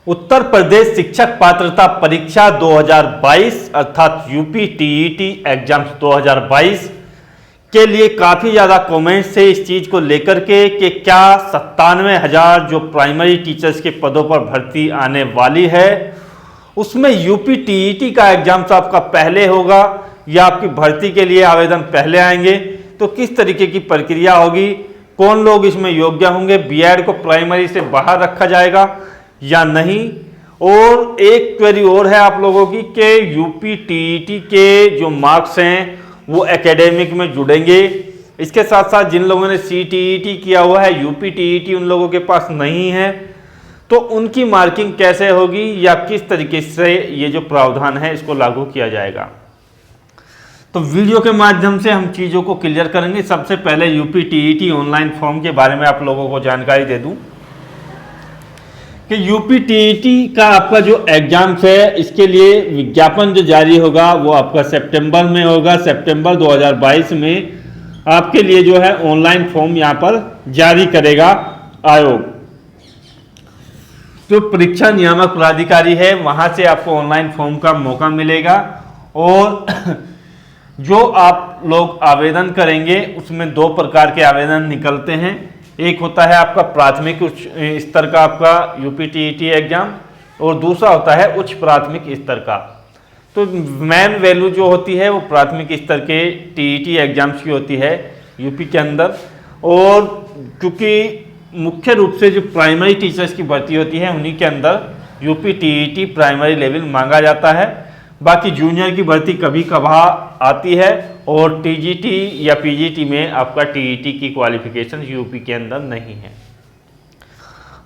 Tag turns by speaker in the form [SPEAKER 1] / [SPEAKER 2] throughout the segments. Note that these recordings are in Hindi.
[SPEAKER 1] उत्तर प्रदेश शिक्षक पात्रता परीक्षा 2022 अर्थात यूपी टीईटी एग्जाम्स 2022 के लिए काफ़ी ज़्यादा कमेंट्स है इस चीज़ को लेकर के कि क्या 97,000 जो प्राइमरी टीचर्स के पदों पर भर्ती आने वाली है उसमें यूपी टीईटी का एग्जाम्स आपका पहले होगा या आपकी भर्ती के लिए आवेदन पहले आएंगे, तो किस तरीके की प्रक्रिया होगी, कौन लोग इसमें योग्य होंगे, बीएड को प्राइमरी से बाहर रखा जाएगा या नहीं। और एक क्वेरी और है आप लोगों की कि यूपी टीईटी के जो मार्क्स हैं वो एकेडमिक में जुड़ेंगे। इसके साथ साथ जिन लोगों ने सीटीईटी किया हुआ है, यूपी टीईटी उन लोगों के पास नहीं है, तो उनकी मार्किंग कैसे होगी या किस तरीके से ये जो प्रावधान है इसको लागू किया जाएगा। तो वीडियो के माध्यम से हम चीज़ों को क्लियर करेंगे। सबसे पहले यूपी टीईटी ऑनलाइन फॉर्म के बारे में आप लोगों को जानकारी दे दूं कि यूपी टीईटी का आपका जो एग्जाम्स है इसके लिए विज्ञापन जो जारी होगा वो आपका सितंबर में होगा। सितंबर 2022 में आपके लिए जो है ऑनलाइन फॉर्म यहाँ पर जारी करेगा आयोग। जो परीक्षा नियामक प्राधिकारी है वहाँ से आपको ऑनलाइन फॉर्म का मौका मिलेगा और जो आप लोग आवेदन करेंगे उसमें दो प्रकार के आवेदन निकलते हैं। एक होता है आपका प्राथमिक उच्च स्तर का आपका यूपी टीईटी एग्जाम और दूसरा होता है उच्च प्राथमिक स्तर का। तो मेन वैल्यू जो होती है वो प्राथमिक स्तर के टीईटी एग्जाम्स की होती है यूपी के अंदर। और क्योंकि मुख्य रूप से जो प्राइमरी टीचर्स की भर्ती होती है उन्हीं के अंदर यूपी टीईटी प्राइमरी लेवल मांगा जाता है। बाकी जूनियर की भर्ती कभी कभार आती है और टीजीटी या पीजीटी में आपका टीईटी की क्वालिफिकेशन यूपी के अंदर नहीं है।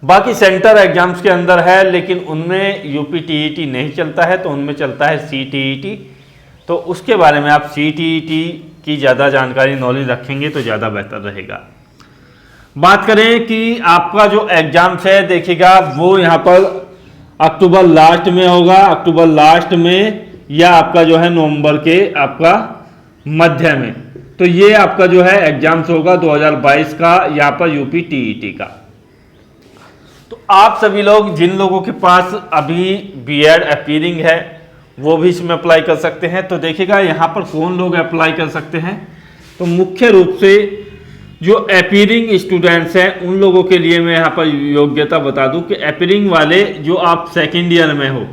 [SPEAKER 1] बाकी सेंटर एग्जाम्स के अंदर है लेकिन उनमें यूपी टीईटी नहीं चलता है, तो उनमें चलता है सीटीईटी। तो उसके बारे में आप सीटीईटी की ज़्यादा जानकारी नॉलेज रखेंगे तो ज़्यादा बेहतर रहेगा। बात करें कि आपका जो एग्जाम्स है देखिएगा वो यहाँ पर अक्टूबर लास्ट में होगा, अक्टूबर लास्ट में या आपका जो है नवंबर के आपका मध्य में। तो ये आपका जो है एग्जाम्स होगा 2022 का यहाँ पर यूपी टीईटी का। तो आप सभी लोग जिन लोगों के पास अभी बीएड अपीयरिंग है वो भी इसमें अप्लाई कर सकते हैं। तो देखिएगा यहाँ पर कौन लोग अप्लाई कर सकते हैं। तो मुख्य रूप से जो अपीयरिंग स्टूडेंट्स हैं उन लोगों के लिए मैं यहाँ पर योग्यता बता दूं कि अपीयरिंग वाले जो आप सेकेंड ईयर में हो,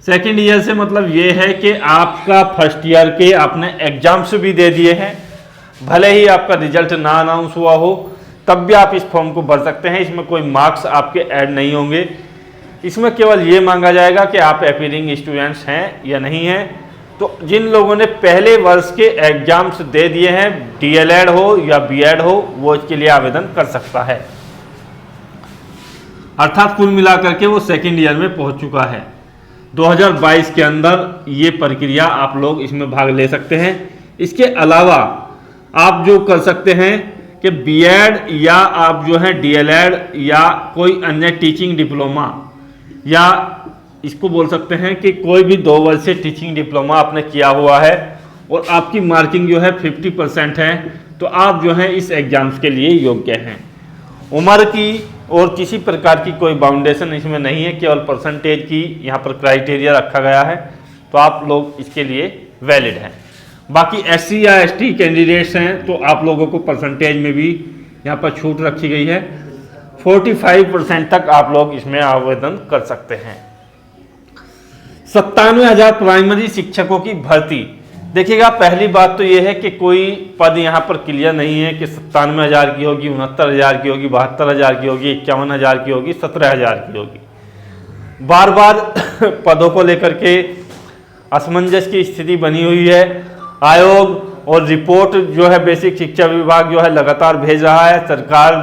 [SPEAKER 1] सेकेंड ईयर से मतलब ये है कि आपका फर्स्ट ईयर के आपने एग्जाम्स भी दे दिए हैं, भले ही आपका रिजल्ट ना अनाउंस हुआ हो तब भी आप इस फॉर्म को भर सकते हैं। इसमें कोई मार्क्स आपके ऐड नहीं होंगे, इसमें केवल ये मांगा जाएगा कि आप अपीयरिंग स्टूडेंट्स हैं या नहीं हैं। तो जिन लोगों ने पहले वर्ष के एग्जाम्स दे दिए हैं, डीएलएड हो या बीएड हो, वो इसके लिए आवेदन कर सकता है। अर्थात कुल मिलाकर के वो सेकेंड ईयर में पहुंच चुका है। 2022 के अंदर ये प्रक्रिया आप लोग इसमें भाग ले सकते हैं। इसके अलावा आप जो कर सकते हैं कि बीएड या आप जो है डीएलएड या कोई अन्य टीचिंग डिप्लोमा या इसको बोल सकते हैं कि कोई भी 2 वर्ष से टीचिंग डिप्लोमा आपने किया हुआ है और आपकी मार्किंग जो है 50% है, तो आप जो है इस एग्जाम्स के लिए योग्य हैं। उम्र की और किसी प्रकार की कोई बाउंडेशन इसमें नहीं है, केवल परसेंटेज की यहाँ पर क्राइटेरिया रखा गया है, तो आप लोग इसके लिए वैलिड हैं। बाकी एससी या एसटी कैंडिडेट्स हैं तो आप लोगों को परसेंटेज में भी यहाँ पर छूट रखी गई है, 45% तक आप लोग इसमें आवेदन कर सकते हैं। 97,000 प्राइमरी शिक्षकों की भर्ती। देखिएगा पहली बात तो यह है कि कोई पद यहाँ पर क्लियर नहीं है कि 97,000 की होगी, 69,000 की होगी, 72,000 की होगी, 51,000 की होगी, 17,000 की होगी। बार बार पदों को लेकर के असमंजस की स्थिति बनी हुई है। आयोग और रिपोर्ट जो है बेसिक शिक्षा विभाग जो है लगातार भेज रहा है। सरकार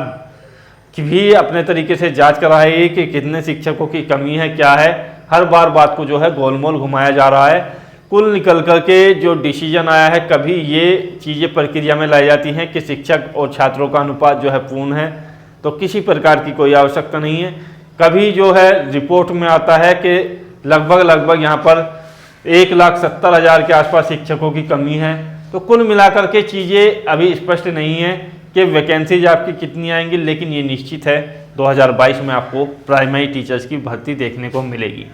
[SPEAKER 1] की भी अपने तरीके से जांच कर रही है कि कितने शिक्षकों की कमी है, क्या है। हर बार बात को जो है गोलमोल घुमाया जा रहा है। कुल निकल करके जो डिसीजन आया है, कभी ये चीज़ें प्रक्रिया में लाई जाती हैं कि शिक्षक और छात्रों का अनुपात जो है पूर्ण है, तो किसी प्रकार की कोई आवश्यकता नहीं है। कभी जो है रिपोर्ट में आता है कि लगभग यहाँ पर 1,70,000 के आसपास शिक्षकों की कमी है। तो कुल मिलाकर के चीज़ें अभी स्पष्ट नहीं है कि वैकेंसीज आपकी कितनी आएंगी, लेकिन ये निश्चित है 2022 में आपको प्राइमरी टीचर्स की भर्ती देखने को मिलेगी।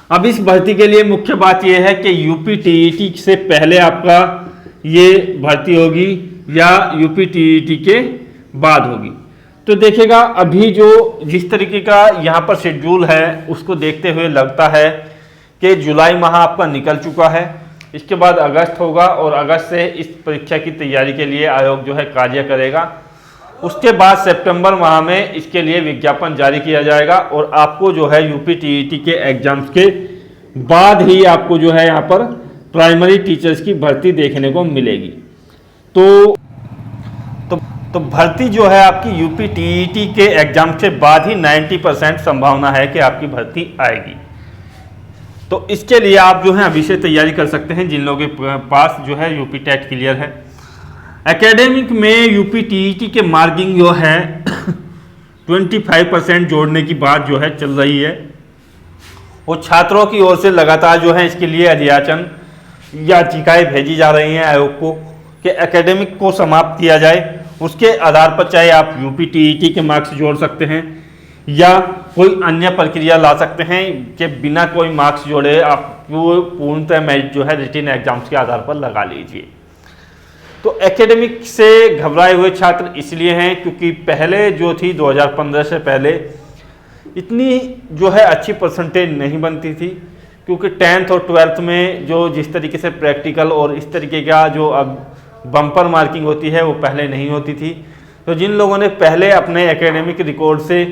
[SPEAKER 1] अब इस भर्ती के लिए मुख्य बात यह है कि यूपी टीईटी से पहले आपका ये भर्ती होगी या यूपी टीईटी के बाद होगी। तो देखिएगा अभी जो जिस तरीके का यहाँ पर शेड्यूल है उसको देखते हुए लगता है कि जुलाई माह आपका निकल चुका है, इसके बाद अगस्त होगा और अगस्त से इस परीक्षा की तैयारी के लिए आयोग जो है कार्य करेगा। उसके बाद सितंबर माह में इसके लिए विज्ञापन जारी किया जाएगा और आपको जो है यूपी टीईटी के एग्जाम्स के बाद ही आपको जो है यहाँ पर प्राइमरी टीचर्स की भर्ती देखने को मिलेगी। तो भर्ती जो है आपकी यूपी टीईटी के एग्जाम के बाद ही 90% संभावना है कि आपकी भर्ती आएगी। तो इसके लिए आप जो है अभी से तैयारी कर सकते हैं जिन लोगों के पास जो है यूपी टेट क्लियर है। एकेडमिक में यूपी टीईटी के मार्किंग जो है 25% जोड़ने की बात जो है चल रही है और छात्रों की ओर से लगातार जो है इसके लिए अध्याचन याचिकाएं भेजी जा रही हैं आयोग को कि एकेडमिक को समाप्त किया जाए। उसके आधार पर चाहे आप यूपी टीईटी के मार्क्स जोड़ सकते हैं या कोई अन्य प्रक्रिया ला सकते हैं कि बिना कोई मार्क्स जोड़े आप पूर्णतः मेरिट जो है रिटन एग्जाम्स के आधार पर लगा लीजिए। तो एकेडमिक से घबराए हुए छात्र इसलिए हैं क्योंकि पहले जो थी 2015 से पहले इतनी जो है अच्छी परसेंटेज नहीं बनती थी, क्योंकि 10th और 12th में जो जिस तरीके से प्रैक्टिकल और इस तरीके का जो अब बम्पर मार्किंग होती है वो पहले नहीं होती थी। तो जिन लोगों ने पहले अपने एकेडमिक रिकॉर्ड से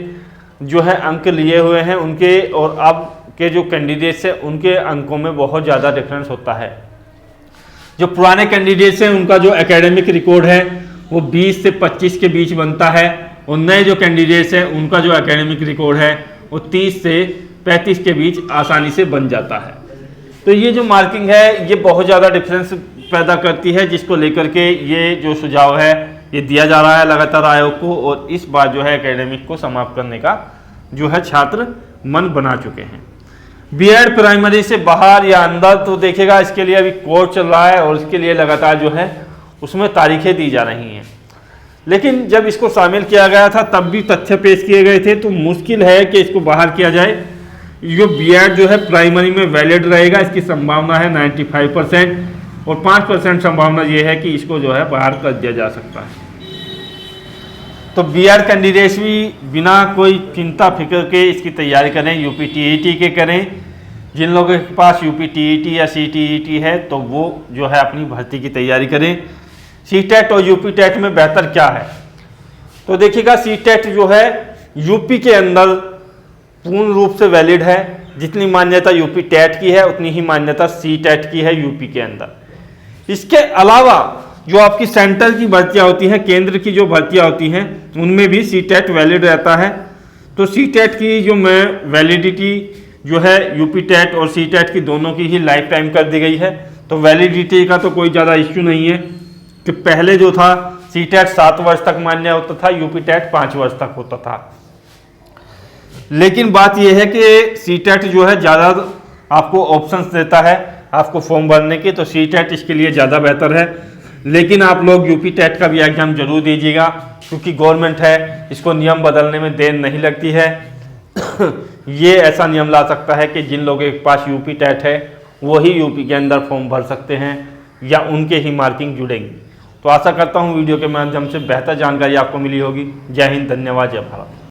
[SPEAKER 1] जो है अंक लिए हुए हैं उनके और अब के जो कैंडिडेट्स हैं उनके अंकों में बहुत ज़्यादा डिफरेंस होता है। जो पुराने कैंडिडेट्स हैं उनका जो एकेडमिक रिकॉर्ड है वो 20 से 25 के बीच बनता है और नए जो कैंडिडेट्स हैं उनका जो एकेडमिक रिकॉर्ड है वो 30 से 35 के बीच आसानी से बन जाता है। तो ये जो मार्किंग है ये बहुत ज़्यादा डिफरेंस पैदा करती है, जिसको लेकर के ये जो सुझाव है ये दिया जा रहा है लगातार आयोग को और इस बार जो है एकेडमिक को समाप्त करने का जो है छात्र मन बना चुके हैं। बीएड प्राइमरी से बाहर या अंदर तो देखिएगा इसके लिए अभी कोर्स चल रहा है और इसके लिए लगातार जो है उसमें तारीखें दी जा रही हैं, लेकिन जब इसको शामिल किया गया था तब भी तथ्य पेश किए गए थे। तो मुश्किल है कि इसको बाहर किया जाए। जो बीएड जो है प्राइमरी में वैलिड रहेगा, इसकी संभावना है 95% और 5% संभावना ये है कि इसको जो है बाहर कर दिया जा सकता है। तो बीएड कैंडिडेट्स भी बिना कोई चिंता फिक्र के इसकी तैयारी करें, यूपी टीईटी के करें। जिन लोगों के पास यूपी टीईटी या सीटीईटी है तो वो जो है अपनी भर्ती की तैयारी करें। सीटेट और यूपी टेट में बेहतर क्या है, तो देखिएगा सीटेट जो है यूपी के अंदर पूर्ण रूप से वैलिड है। जितनी मान्यता यूपी टेट की है उतनी ही मान्यता सीटेट की है यूपी के अंदर। इसके अलावा जो आपकी सेंटर की भर्तियां होती हैं, केंद्र की जो भर्तियां होती हैं उनमें भी सीटेट वैलिड रहता है। तो सीटेट की जो वैलिडिटी जो है यूपी टेट और सीटेट की दोनों की ही लाइफ टाइम कर दी गई है। तो वैलिडिटी का तो कोई ज़्यादा इश्यू नहीं है कि पहले जो था सीटेट 7 वर्ष तक मान्य होता था, यूपी टेट 5 वर्ष तक होता था। लेकिन बात यह है कि सीटेट जो है ज़्यादा आपको ऑप्शंस देता है आपको फॉर्म भरने के, तो सीटेट इसके लिए ज़्यादा बेहतर है। लेकिन आप लोग यूपी टेट का भी एग्जाम जरूर दीजिएगा, क्योंकि गवर्नमेंट है इसको नियम बदलने में देर नहीं लगती है। ये ऐसा नियम ला सकता है कि जिन लोगों के पास यूपी टेट है वही यूपी के अंदर फॉर्म भर सकते हैं या उनके ही मार्किंग जुड़ेंगी। तो आशा करता हूँ वीडियो के माध्यम से बेहतर जानकारी आपको मिली होगी। जय हिंद, धन्यवाद, जय भारत।